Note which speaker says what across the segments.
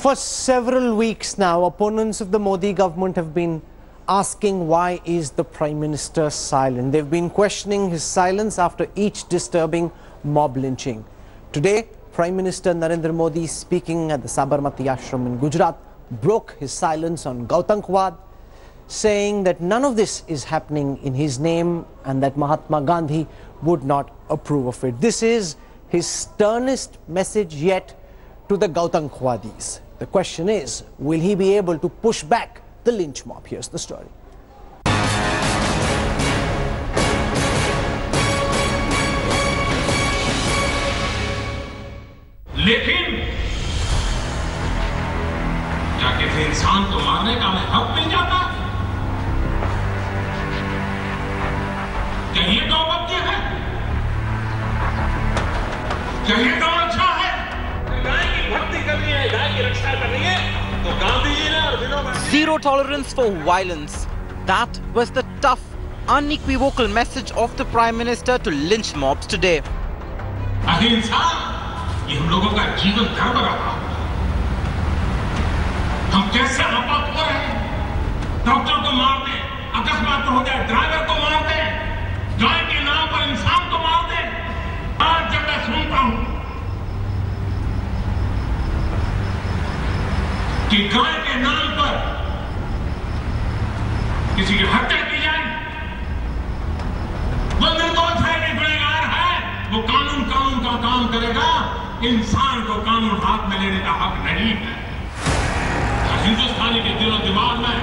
Speaker 1: For several weeks now, opponents of the Modi government have been asking why is the Prime Minister silent. They've been questioning his silence after each disturbing mob lynching. Today, Prime Minister Narendra Modi, speaking at the Sabarmati Ashram in Gujarat, broke his silence on Gau Rakshaks, saying that none of this is happening in his name and that Mahatma Gandhi would not approve of it. This is his sternest message yet to the Gau Rakshaks. The question is, will he be able to push back the lynch mob? Here's the story.
Speaker 2: लेकिन क्या किसी इंसान को मारने का हमें हक मिल जाता? क्या ये गौरव है? क्या ये गौ रक्षा है? गाय की भक्ति करनी है, गाय की रक्षा करनी है, तो गांधी जी ने और Vinoba
Speaker 3: Zero tolerance for violence. That was the tough, unequivocal message of the Prime Minister to lynch mobs today.
Speaker 2: अहिंसा ये हम लोगों का जीवन धर्म रहा। हम कैसे आपात हो रहे हैं? डॉक्टर को मार दें, अकस्मात हो जाए, ड्राइवर को मार दें, गाय के नाम पर इंसान को मार दें। आज जब मैं सुनता हूं कि गाय के नाम पर किसी की हत्या की जाए, वो निर्दोष है कि गुनहगार है, वो कानून का काम करेगा। इंसान को कानून हाथ में लेने का हक नहीं है। हिंदुस्तानी के दिलो दिमाग में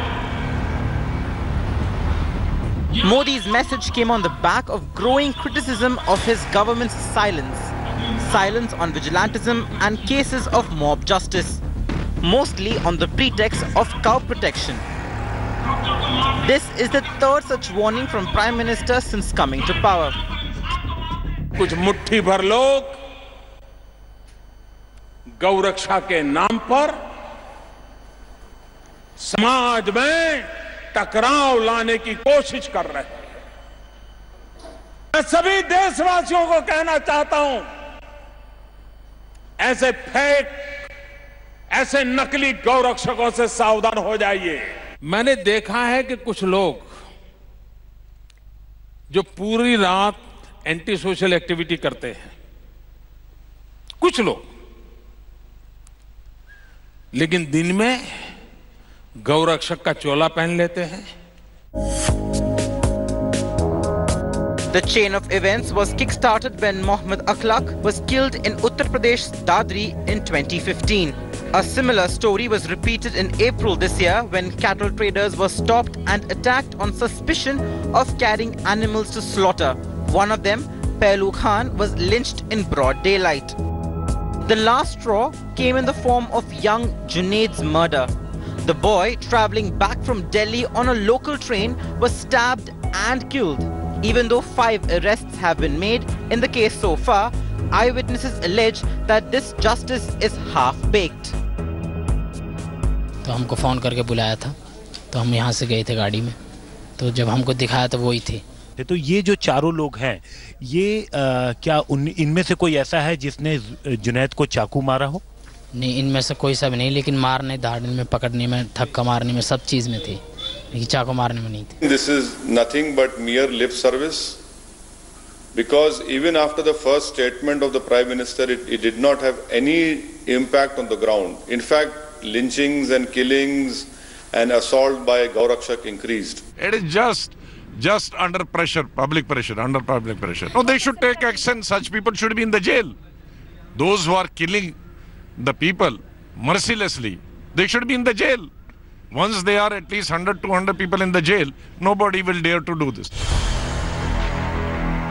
Speaker 3: Modi's message came on the back of growing criticism of his government's silence on vigilantism and cases of mob justice, mostly on the pretext of cow protection. This is the third such warning from Prime Minister since coming to power.
Speaker 4: कुछ मुट्ठी भर लोग गौ रक्षा के नाम पर समाज में टकराव लाने की कोशिश कर रहे हैं। मैं सभी देशवासियों को कहना चाहता हूं, ऐसे फेक, ऐसे नकली गौ रक्षकों से सावधान हो जाइए। मैंने देखा है कि कुछ लोग जो पूरी रात एंटी सोशल एक्टिविटी करते हैं, कुछ लोग, लेकिन दिन में गौ रक्षक का चोला पहन लेते हैं।
Speaker 3: The chain of events was kick-started when Mohammed Akhlaq was killed in Uttar Pradesh's Dadri in 2015. A similar story was repeated in April this year when cattle traders were stopped and attacked on suspicion of carrying animals to slaughter. One of them, Pehlu Khan, was lynched in broad daylight. The last straw came in the form of young Junaid's murder. The boy, travelling back from Delhi on a local train, was stabbed and killed. Even though 5 arrests have been made in the case so far, eyewitnesses allege that this justice is half-baked.
Speaker 5: तो हमको phone करके बुलाया था, तो हम यहाँ से गए थे गाड़ी में, तो जब हमको दिखाया तो वही थे।
Speaker 6: तो ये जो चारों लोग हैं, ये क्या इनमें से कोई ऐसा है जिसने जुनैद को चाकू मारा हो?
Speaker 5: नहीं, इनमें से कोई सब नहीं, लेकिन मारने, धाड़ने में, पकड़ने में, धक्का मारने में, सब चीज़ में थे, लेकिन चाकू मारने में नहीं थे।
Speaker 7: This is nothing but mere lip service, because even after the first statement of the Prime Minister, it did not have any impact on the ground. In fact, lynchings and killings and assault by Gau Rakshak increased.
Speaker 4: It is just under pressure, public pressure, under public pressure. No, they should take action. Such people should be in the jail. Those who are killing the people mercilessly, they should be in the jail. Once they are at least 100, 200 people in the jail, nobody will dare to do this.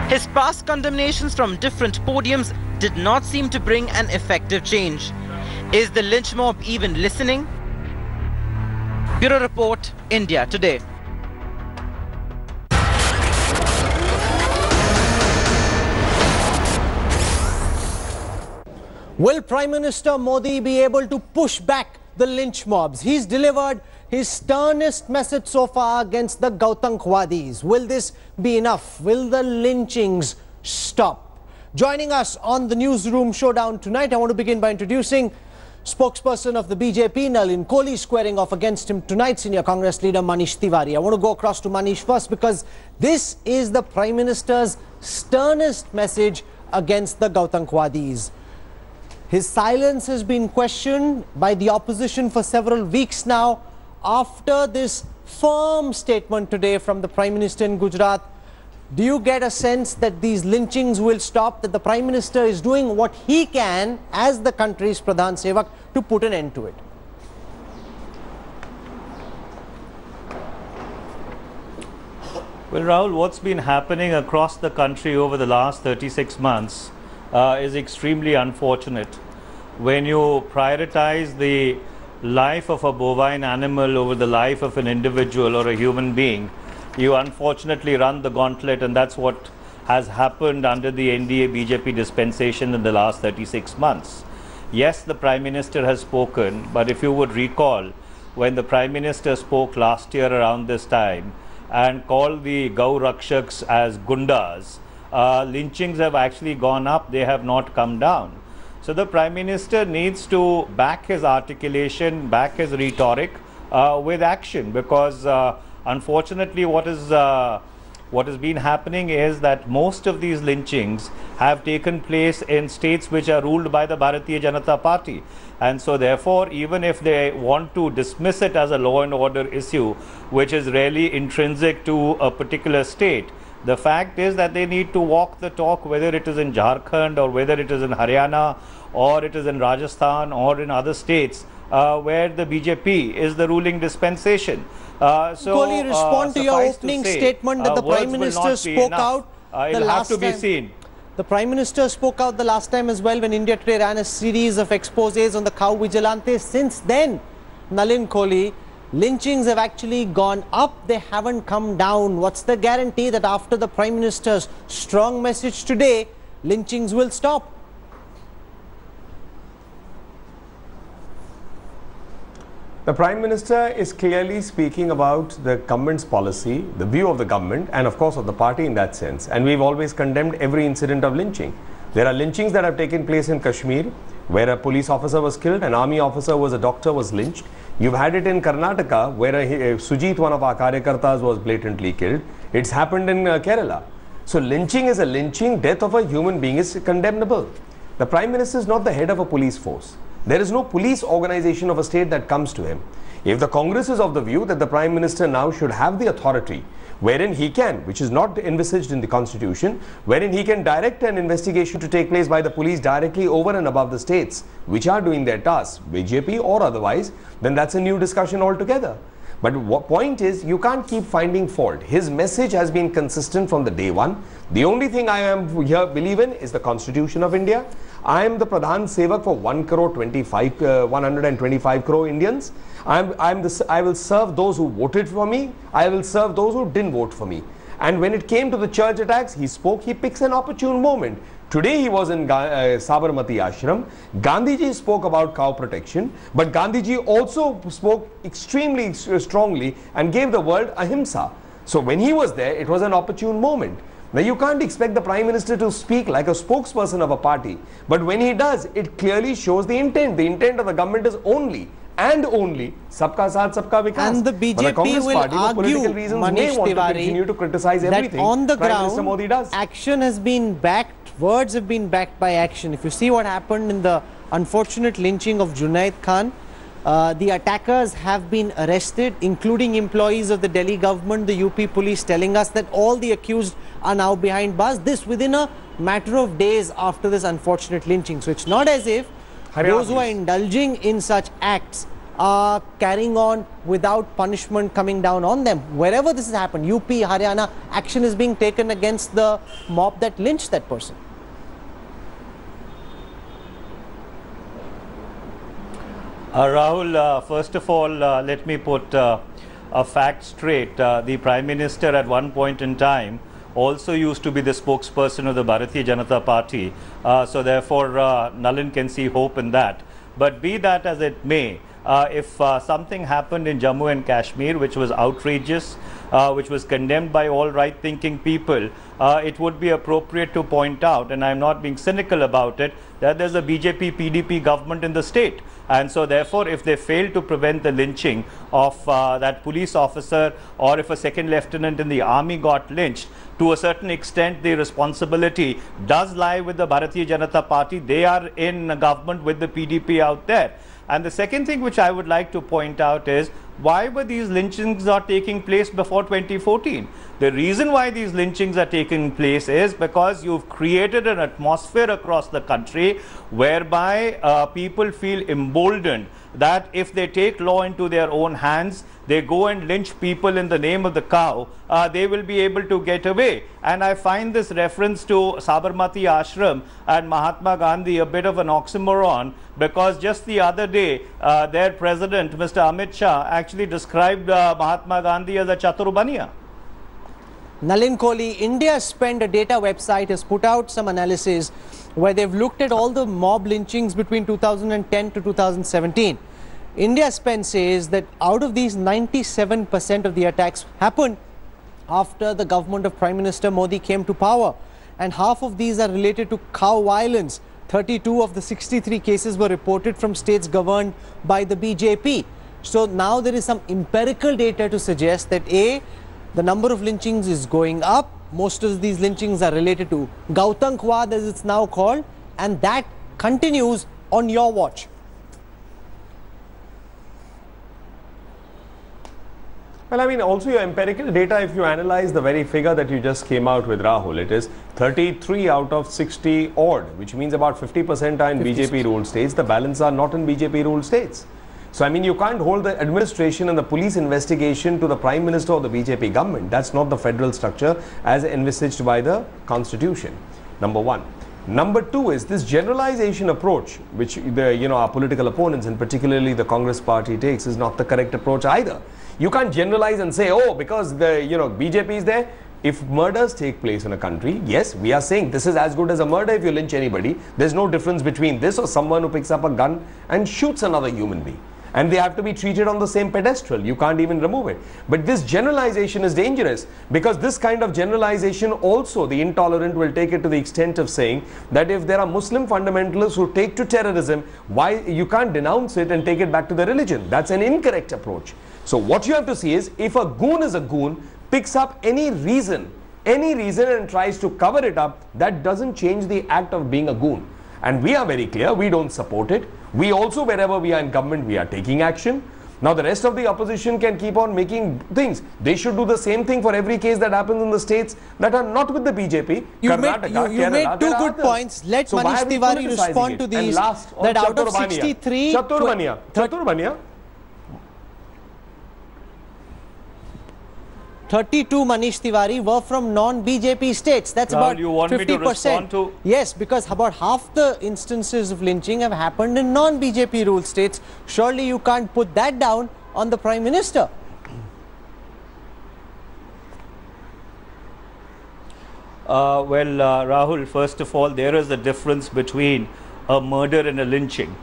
Speaker 3: His past condemnations from different podiums did not seem to bring an effective change. Is the lynch mob even listening? Bureau Report, India Today.
Speaker 1: Will Prime Minister Modi be able to push back the lynch mobs? He's delivered his sternest message so far against the Gau Rakshaks. Will this be enough? Will the lynchings stop? Joining us on the Newsroom Showdown tonight, I want to begin by introducing Spokesperson of the BJP, Nalin Kohli, squaring off against him tonight, senior Congress leader Manish Tiwari. I want to go across to Manish first because this is the Prime Minister's sternest message against the Gautankwadi's. His silence has been questioned by the opposition for several weeks now. After this firm statement today from the Prime Minister in Gujarat, do you get a sense that these lynchings will stop, that the Prime Minister is doing what he can as the country's Pradhan Sevak to put an end to it?
Speaker 8: Well, Rahul, what's been happening across the country over the last 36 months is extremely unfortunate. When you prioritize the life of a bovine animal over the life of an individual or a human being, you unfortunately run the gauntlet, and that's what has happened under the NDA BJP dispensation in the last 36 months. Yes, the Prime Minister has spoken, but if you would recall, when the Prime Minister spoke last year around this time and called the Gau Rakshaks as gundas, lynchings have actually gone up, they have not come down. So the Prime Minister needs to back his articulation, back his rhetoric with action, because unfortunately what has been happening is that most of these lynchings have taken place in states which are ruled by the Bharatiya Janata Party, and so therefore even if they want to dismiss it as a law and order issue which is really intrinsic to a particular state, the fact is that they need to walk the talk, whether it is in Jharkhand or whether it is in Haryana or it is in Rajasthan or in other states where the BJP is the ruling dispensation.
Speaker 1: Kohli, respond to your opening statement that the Prime Minister spoke out the last time. The Prime Minister spoke out the last time as well when India Today ran a series of exposés on the cow vigilantes. Since then, Nalin Kohli, lynchings have actually gone up, they haven't come down. What's the guarantee that after the Prime Minister's strong message today, lynchings will stop?
Speaker 9: The Prime Minister is clearly speaking about the government's policy, the view of the government and of course of the party in that sense. And we've always condemned every incident of lynching. There are lynchings that have taken place in Kashmir where a police officer was killed, an army officer who was a doctor was lynched. You've had it in Karnataka where Sujit, one of our Karyakartas, was blatantly killed. It's happened in Kerala. So lynching is a lynching. Death of a human being is condemnable. The Prime Minister is not the head of a police force. There is no police organization of a state that comes to him. If the Congress is of the view that the Prime Minister now should have the authority wherein he can, which is not envisaged in the Constitution, wherein he can direct an investigation to take place by the police directly over and above the states which are doing their tasks, BJP or otherwise, then that's a new discussion altogether. But what point is, you can't keep finding fault. His message has been consistent from the day one. The only thing I am here believe in is the Constitution of India. I am the Pradhan Sevak for 125 crore Indians. I will serve those who voted for me. I will serve those who didn't vote for me. And when it came to the church attacks, he spoke, he picks an opportune moment. Today he was in Sabarmati Ashram. Gandhiji spoke about cow protection, but Gandhiji also spoke extremely strongly and gave the word ahimsa. So when he was there, it was an opportune moment. Now you can't expect the Prime Minister to speak like a spokesperson of a party, but when he does, it clearly shows the intent. The intent of the government is only and only sabka saath, sabka vikas.
Speaker 1: And the BJP will argue, Manish Tiwari,
Speaker 9: to criticize everything
Speaker 1: that on the
Speaker 9: Prime
Speaker 1: ground,
Speaker 9: Minister Modi does.
Speaker 1: action has been backed, words have been backed by action. If you see what happened in the unfortunate lynching of Junaid Khan, the attackers have been arrested, including employees of the Delhi government, the UP police telling us that all the accused are now behind bars. This within a matter of days after this unfortunate lynching. So it's not as if those who are indulging in such acts are carrying on without punishment coming down on them. Wherever this has happened, UP, Haryana, action is being taken against the mob that lynched that person.
Speaker 8: Rahul, first of all, let me put a fact straight. The Prime Minister at one point in time also used to be the spokesperson of the Bharatiya Janata Party. So therefore, Nalin can see hope in that. But be that as it may, if something happened in Jammu and Kashmir which was outrageous, which was condemned by all right-thinking people, it would be appropriate to point out, and I'm not being cynical about it, that there's a BJP-PDP government in the state. And so therefore, if they fail to prevent the lynching of that police officer, or if a second lieutenant in the army got lynched, to a certain extent the responsibility does lie with the Bharatiya Janata Party. They are in government with the PDP out there. And the second thing which I would like to point out is, why were these lynchings not taking place before 2014? The reason why these lynchings are taking place is because you've created an atmosphere across the country whereby people feel emboldened that if they take law into their own hands, they go and lynch people in the name of the cow, they will be able to get away. And I find this reference to Sabarmati Ashram and Mahatma Gandhi a bit of an oxymoron, because just the other day their president, Mr. Amit Shah, actually described Mahatma Gandhi as a Chaturbaniya.
Speaker 1: Nalin Kohli, India Spend, a data website, has put out some analysis where they've looked at all the mob lynchings between 2010 to 2017. India Spend says that out of these, 97% of the attacks happened after the government of Prime Minister Modi came to power, and half of these are related to cow violence. 32 of the 63 cases were reported from states governed by the BJP. So now there is some empirical data to suggest that A, the number of lynchings is going up. Most of these lynchings are related to Gautankwad, as it's now called, and that continues on your watch.
Speaker 9: Well, I mean, also your empirical data, if you analyze the very figure that you just came out with, Rahul, it is 33 out of 60 odd, which means about 50% are in BJP-ruled states. The balance are not in BJP-ruled states. So, I mean, you can't hold the administration and the police investigation to the Prime Minister or the BJP government. That's not the federal structure as envisaged by the Constitution, number one. Number two is this generalization approach, which our political opponents and particularly the Congress party takes, is not the correct approach either. You can't generalize and say, oh, because the BJP is there. If murders take place in a country, yes, we are saying this is as good as a murder if you lynch anybody. There's no difference between this or someone who picks up a gun and shoots another human being. And they have to be treated on the same pedestal. You can't even remove it. But this generalization is dangerous, because this kind of generalization also, the intolerant will take it to the extent of saying that if there are Muslim fundamentalists who take to terrorism, why you can't denounce it and take it back to the religion. That's an incorrect approach. So what you have to see is, if a goon is a goon, picks up any reason and tries to cover it up, that doesn't change the act of being a goon. And we are very clear, we don't support it. We also, wherever we are in government, we are taking action. Now the rest of the opposition can keep on making things. They should do the same thing for every case that happens in the states that are not with the BJP.
Speaker 1: You made two good points. Let Manish Tiwari respond to these. That out of 63...
Speaker 9: Chaturbaniya.
Speaker 1: 32, Manish Tiwari, were from non-BJP states. That's about 50%.
Speaker 8: You want me to respond to?
Speaker 1: Yes, because about half the instances of lynching have happened in non-BJP ruled states. Surely you can't put that down on the Prime Minister.
Speaker 8: Rahul, first of all, there is a difference between a murder and a lynching.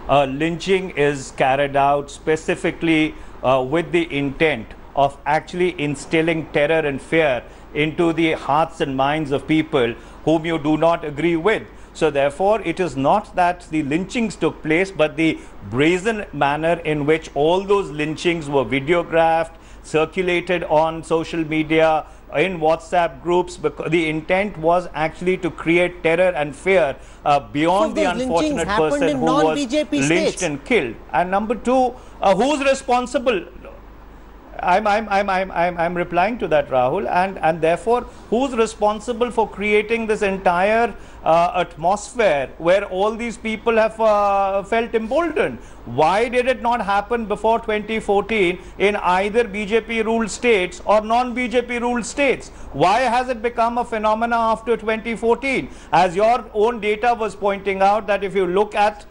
Speaker 8: Lynching is carried out specifically with the intent of actually instilling terror and fear into the hearts and minds of people whom you do not agree with. So therefore, it is not that the lynchings took place, but the brazen manner in which all those lynchings were videographed, circulated on social media, in WhatsApp groups, because the intent was actually to create terror and fear beyond the unfortunate person who was lynched and killed. And number two, who's responsible? I'm replying to that, Rahul, and therefore who's responsible for creating this entire atmosphere where all these people have felt emboldened? Why did it not happen before 2014 in either BJP ruled states or non-BJP ruled states? Why has it become a phenomena after 2014? As your own data was pointing out, that if you look at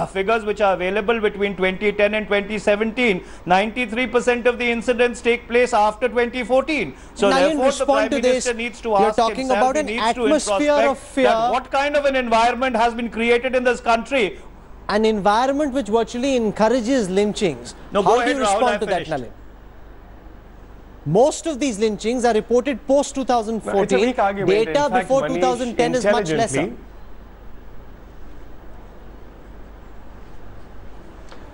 Speaker 8: figures which are available between 2010 and 2017, 93% of the incidents take place after 2014. So therefore the Prime Minister needs to ask himself, he needs to introspect that what kind of an environment has been created in this country.
Speaker 1: An environment which virtually encourages lynchings.
Speaker 8: No,
Speaker 1: How do you respond to that, Nalin? Most of these lynchings are reported post 2014.
Speaker 9: It's a weak argument.
Speaker 1: Data
Speaker 9: fact,
Speaker 1: before
Speaker 9: Manish,
Speaker 1: 2010 is much lesser.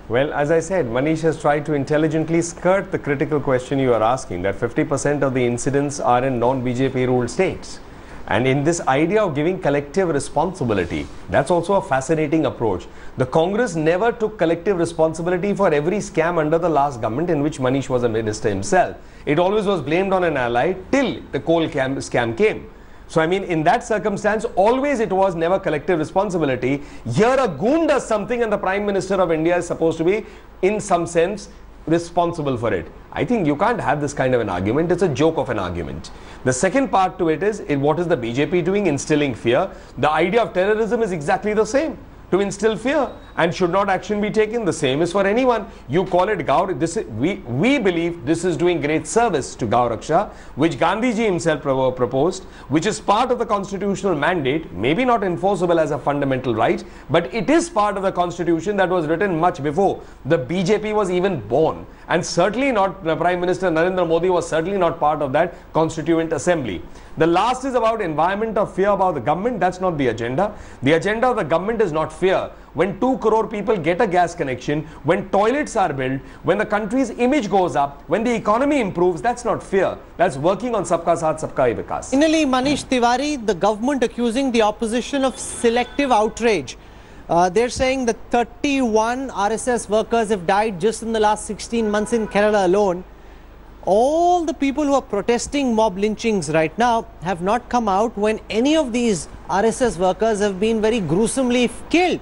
Speaker 9: Well, as I said, Manish has tried to intelligently skirt the critical question you are asking, that 50% of the incidents are in non-BJP ruled states. And in this idea of giving collective responsibility, that's also a fascinating approach. The Congress never took collective responsibility for every scam under the last government in which Manish was a minister himself. It always was blamed on an ally till the coal scam came. So, I mean, in that circumstance, always it was never collective responsibility. Here a goon does something and the Prime Minister of India is supposed to be, in some sense, responsible for it. I think you can't have this kind of an argument. It's a joke of an argument. The second part to it is, what is the BJP doing? Instilling fear. The idea of terrorism is exactly the same. To instill fear, and should not action be taken? The same is for anyone. You call it Gau. We believe this is doing great service to Gau Rakshaks, which Gandhiji himself proposed, which is part of the constitutional mandate, maybe not enforceable as a fundamental right, but it is part of the constitution that was written much before the BJP was even born. And certainly not, Prime Minister Narendra Modi was certainly not part of that constituent assembly. The last is about environment of fear about the government. That's not the agenda. The agenda of the government is not fear. When 2 crore people get a gas connection, when toilets are built, when the country's image goes up, when the economy improves, that's not fear. That's working on Sabka Saath, Sabka Vikas.
Speaker 1: Finally, Manish Tiwari, the government accusing the opposition of selective outrage. They're saying that 31 RSS workers have died just in the last 16 months in Kerala alone. All the people who are protesting mob lynchings right now have not come out when any of these RSS workers have been very gruesomely killed.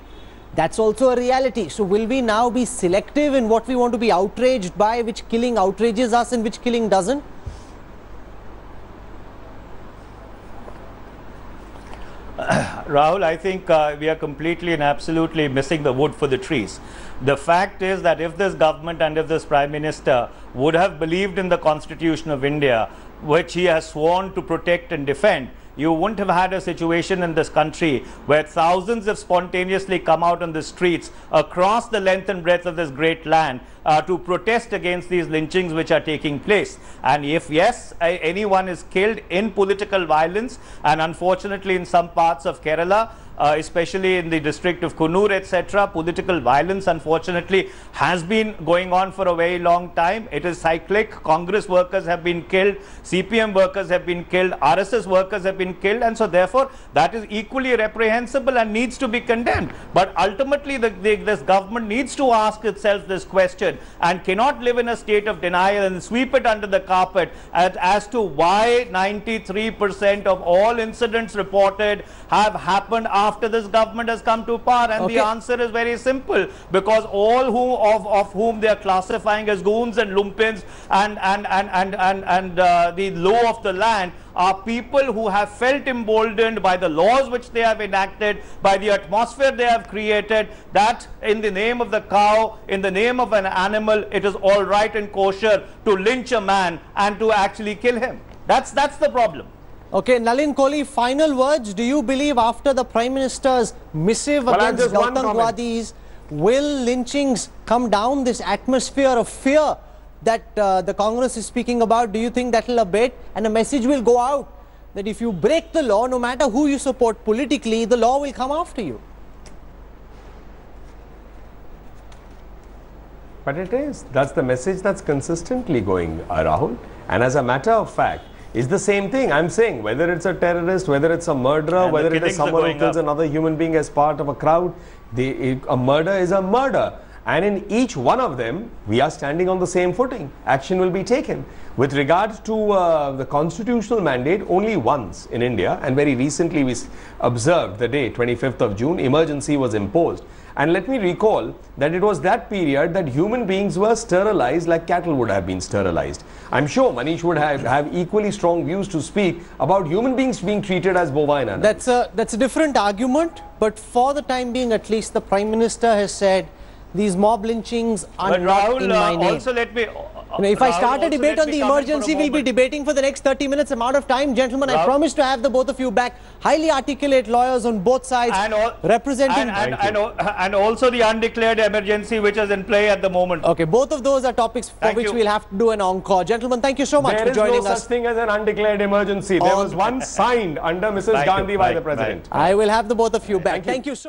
Speaker 1: That's also a reality. So will we now be selective in what we want to be outraged by, which killing outrages us and which killing doesn't?
Speaker 8: Rahul, I think we are completely and absolutely missing the wood for the trees. The fact is that if this government and if this Prime Minister would have believed in the Constitution of India, which he has sworn to protect and defend, you wouldn't have had a situation in this country where thousands have spontaneously come out on the streets across the length and breadth of this great land to protest against these lynchings which are taking place. And if yes, anyone is killed in political violence, and unfortunately in some parts of Kerala, especially in the district of Kunur, etc., political violence unfortunately has been going on for a very long time. It is cyclic. Congress workers have been killed, CPM workers have been killed, RSS workers have been killed, and so therefore that is equally reprehensible and needs to be condemned. But ultimately this government needs to ask itself this question and cannot live in a state of denial and sweep it under the carpet as to why 93% of all incidents reported have happened after this government has come to power. And the answer is very simple, because all of whom they are classifying as goons and lumpins and the law of the land are people who have felt emboldened by the laws which they have enacted, by the atmosphere they have created, that in the name of the cow, in the name of an animal, it is all right and kosher to lynch a man and to actually kill him. That's the problem.
Speaker 1: Okay, Nalin Kohli, final words. Do you believe after the Prime Minister's missive against Gautamwadis, will lynchings come down, this atmosphere of fear that the Congress is speaking about? Do you think that will abate and a message will go out that if you break the law, no matter who you support politically, the law will come after you?
Speaker 9: But it is. That's the message that's consistently going, Rahul. And as a matter of fact, it's the same thing. I'm saying whether it's a terrorist, whether it's a murderer, and whether it is someone who kills another human being as part of a crowd, a murder is a murder. And in each one of them, we are standing on the same footing. Action will be taken. With regard to the constitutional mandate, only once in India, and very recently we observed the day, 25th of June, emergency was imposed. And let me recall that it was that period that human beings were sterilized like cattle would have been sterilized. I'm sure Manish would have equally strong views to speak about human beings being treated as bovine animals.
Speaker 1: That's a different argument, but for the time being, at least the Prime Minister has said these mob lynchings are not in my name. If I start a debate on the emergency, we'll be debating for the next 30 minutes. I'm out of time. Gentlemen, I promise to have the both of you back. Highly articulate lawyers on both sides representing...
Speaker 8: And also the undeclared emergency which is in play at the moment.
Speaker 1: Okay, both of those are topics for which we'll have to do an encore. Gentlemen, thank you so much for joining us.
Speaker 9: There is no such thing as an undeclared emergency. There was one signed under Mrs. Gandhi by the President.
Speaker 1: I will have the both of you back. Thank you so much.